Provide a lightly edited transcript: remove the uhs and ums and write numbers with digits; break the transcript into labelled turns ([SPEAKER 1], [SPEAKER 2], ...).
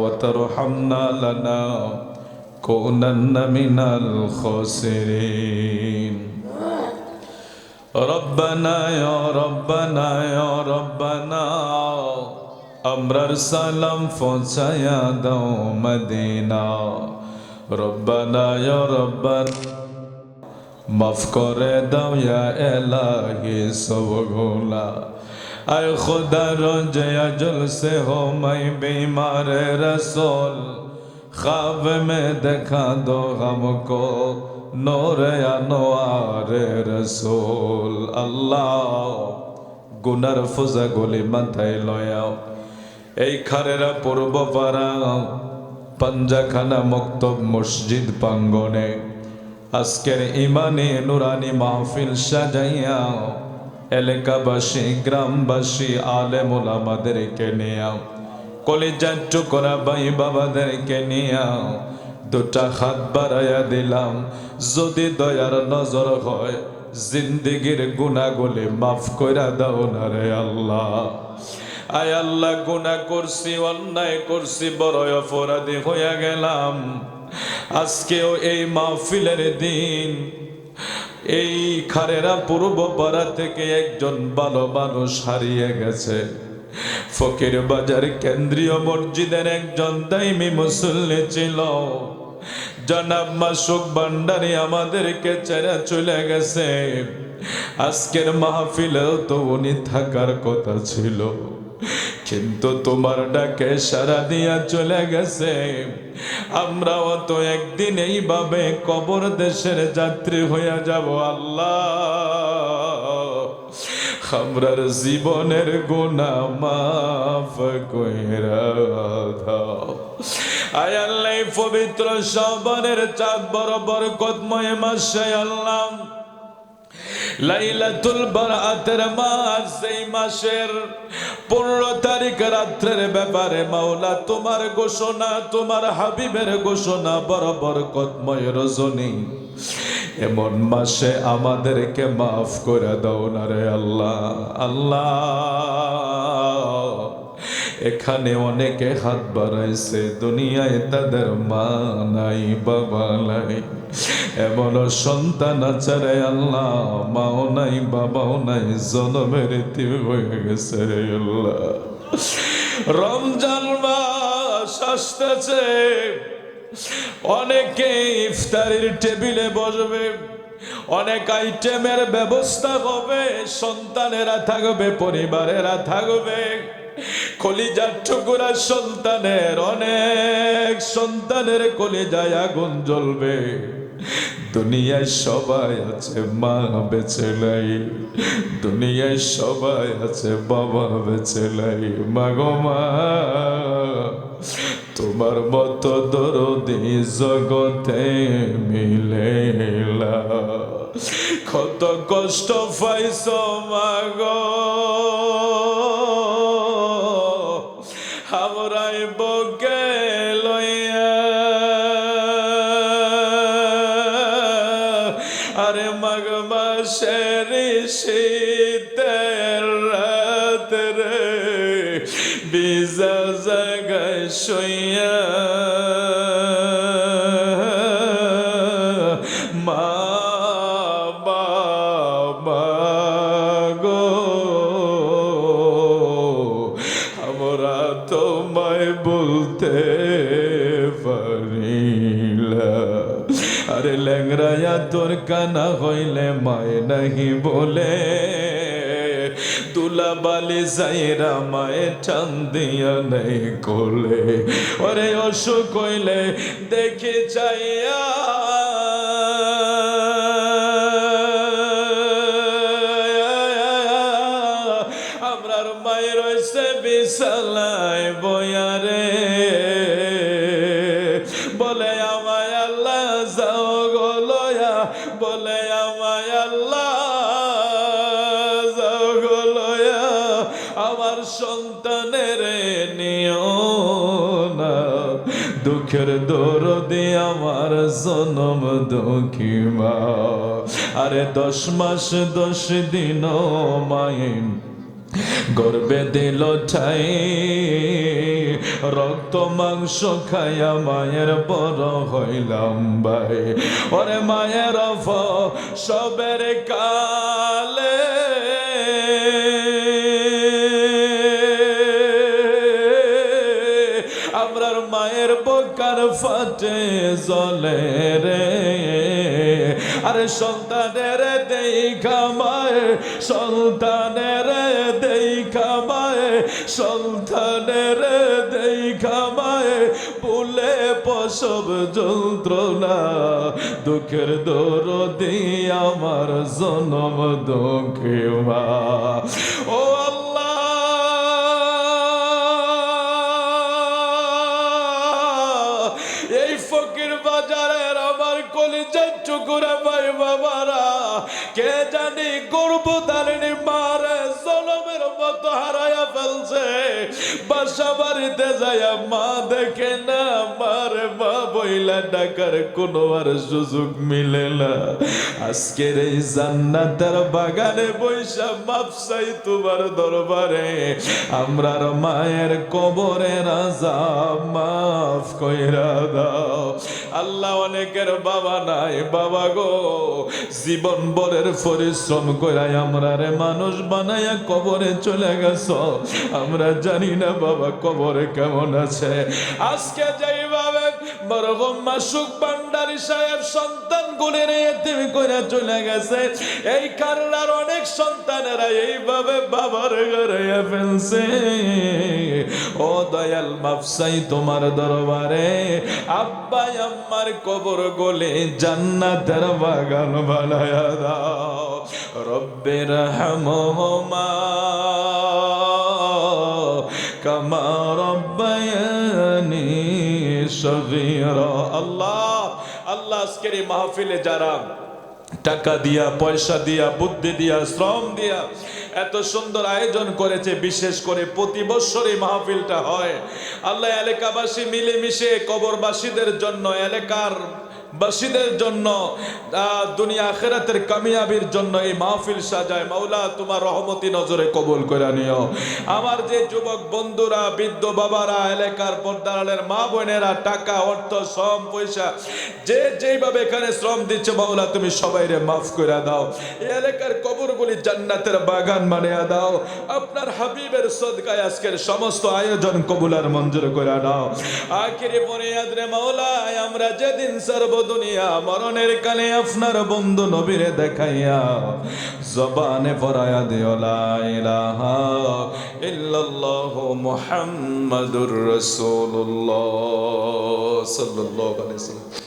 [SPEAKER 1] وترحمنا لنكونن من الخاسرين ربنا يا ربنا يا ربنا আমরার সালাম পৌঁছায়া দাও মদিনা রব্বানা ইয়া রব্বানা মাফ করে দাও ইয়া ইলাহি সব গুনাহ आए खुदा रोज़े अजल से हो मैं बीमार रसूल ख्वाब में देखा दो हमको नूर अनवार रसूल अल्लाह गुनार फुजा गुली माथाय लयाओ এই খারেরা পূর্ব পাড়া পাঞ্জাখানা মক্তব মসজিদ প্রাঙ্গণে আজকের ইমানে নুরানি মাহফিল সাজাইয়া এলাকাবাসী গ্রামবাসী আলেম ওলামাদেরকে নিয়ে কলিজার টুকরা ভাই বাবাদেরকে নিয়ে দুটা হাত বাড়াইয়া দিলাম যদি দয়ার নজর হয় জিন্দেগীর গুনাহগুলি মাফ কইরা দাও না রে আল্লাহ আয় আল্লাহ গুনাহ করছি অন্যায় করছি বড় অপরাধী হইয়া গেলাম আজকেও এই মাহফিলের দিন এই খারেরা পূর্ব পাড়া থেকে একজন ভালো মানুষ হারিয়ে গেছে ফকির বাজার কেন্দ্রীয় মসজিদের একজন দাইমি মুসল্লি ছিল জনাব মাসুক ভান্ডারী আমাদেরকে ছেড়ে চলে গেছে আজকের মাহফিলেও তো উনি থাকার কথা ছিল কিন্তু তোমার ডাকে সাড়া দিয়া চলে গেছে আমরাও তো একদিন এইভাবে কবর দেশের যাত্রী হইয়া যাব আল্লাহ আমরার জীবনের গুনাহ মাফ কইরা দাও আয় আল্লাহ পবিত্র শাবানের চাঁদ বড় বরকতময় মাসে আল্লাহ লাইলাতুল বারাতের মাস এই মাসের 15 তারিখ রাত্রের ব্যাপারে মাওলা তোমার ঘোষণা তোমার হাবিবের ঘোষণা বড় বরকতময় রজনী এমন মাসে আমাদেরকে মাফ করে দাও না রে আল্লাহ আল্লাহ এখানে অনেকে হাত বাড়াইছে দুনিয়ায় তাদের মা নাই বাবা নাই এমন সন্তান আছে রে আল্লাহ মাও নাই বাবাও নাই জন্মের তীর হয়ে গেছে রে আল্লাহ রমজান মাস আসতেছে অনেকে ইফতারির টেবিলে বসবে অনেক আইটেমের ব্যবস্থা হবে সন্তানেরা থাকবে পরিবারেরা থাকবে কলিজার টুকরা সন্তানের অনেক সন্তানের কলিজায় আগুন জ্বলবে দুনিয়ায় সবাই আছে মা বেঁচে নাই দুনিয়ায় সবাই আছে বাবা বেঁচে নাই মাগো মা তোমার মতো দরদি জগতে মিলে না কত কষ্ট পাইছো মাগো আমরাই বকে লইয়া আরে মাঘ মাসের শীতের রাত রে ভিজা জায়গায় শুইয়া মা বাবা গো আমরা তোমায় বলতে পারি না আরে ল্যাংরায়া তোর কানা হইলে মায় নাহি বলে তুলা বালি যাইরা মায়ে টান দিয়া নেই কোলে ওরে অসুখ হইলে দেখে চাইয়া আমরার মায়ের রয়েছে বিছানায় বয়ারে বলে আমায় আল্লাহ যাও গো লয়া বলে আমায় আল্লাহ যাও গো লয়া আমার সন্তানের নিও না দুঃখের দরদে আমার জনম দুঃখী মা আরে 10 মাস 10 দিন মায়ের গর্বে দিল ঠাই রক্ত মাংস খাইয়া মায়ের বড় হইলাম ভাই। ওরে মায়ের সবের কালে আমরার মায়ের বকার ফাটে জ্বলে রে। আরে সন্তানের দেখা মায়ে, সন্তানের দেখা মায়ে, সন্তানের দেখা মায়ে ভুলে প্রসব যন্ত্রণা। দুঃখের দরদি আমার জনম দুঃখে মা। ও আল্লাহ, এই ফকির বাজারের আমার কলিজার টুকরা ভাই বাবারা, কে জানি গর্ভধারিণী মারে জনমের মতো হারাইয়া ফেলছে। বাসা বাড়িতে যাইয়া মা দেখে না, মারে মা বইলা ডাকার কোনো আর সুযোগ মিলে না। আজকের এই জান্নাতের বাগানে বৈশা মাপ চাই তোমার দরবারে, আমরার মায়ের কবরের আযাব মাফ কইরা দাও আল্লাহ। অনেকের বাবা নাই, বাবা গো জীবন ভরের পরিশ্রম কইরাই আমরারে মানুষ বানাইয়া কবরে চলে গেছো, আমরা জানি না বাবা কবরে কেমন আছে। আজকে যেইভাবে মরহুম মাসুক ভান্ডারী সাহেব সন্তান গুলি নিয়ে তুমি কইরা চলে গেছে, এই কারণার অনেক সন্তানেরা এইভাবে বাবার ঘরে ফেলছে। ও দয়াল মাফ চাই তোমার দরবারে, আব্বা আম্মার কবর গলে জান্নাতের বাগান বানায়া দাও। রব্বির হামহুমা কামা রব্বায়ানি সগীরা। আল্লাহ আল্লাহ, আজকের এই মাহফিলে যারা টাকা দিয়া, পয়সা দিয়া, বুদ্ধি দিয়া, শ্রম দিয়া এত সুন্দর আয়োজন করেছে, বিশেষ করে প্রতি বছর এই মাহফিলটা হয়, আল্লাহ এলাকাবাসী মিলেমিশে কবরবাসীদের জন্য, এলাকার বাসীদের জন্য, দুনিয়া আখিরাতের কামিয়াবির জন্য এই মাহফিল সাজায়। মাওলা তোমার রহমতি নজরে কবুল করে নিও। আমার যে যুবক বন্ধুরা, বৃদ্ধ বাবারা, এলাকার পর্দারের মা বোনেরা টাকা, অর্থ, শ্রম, পয়সা যে যেইভাবে এখানে শ্রম দিচ্ছে, মাওলা তুমি সবাইরে মাফ করে দাও। এই এলাকার কবরগুলি জান্নাতের বাগান বানিয়ে দাও। আপনার হাবিবের সদকায় আজকের সমস্ত আয়োজন কবুল আর মঞ্জুর করে দাও। আখিরি বুনিয়াদ রে মাওলা, আমরা যেদিন সর্ব দুনিয়া মরণের কালে আপনার বন্ধু নবীরে দেখাইয়া জবানে পড়ায়া দিও লা ইলাহা ইল্লাল্লাহু মুহাম্মাদুর রাসূলুল্লাহ সাল্লাল্লাহু আলাইহি ওয়াসাল্লাম।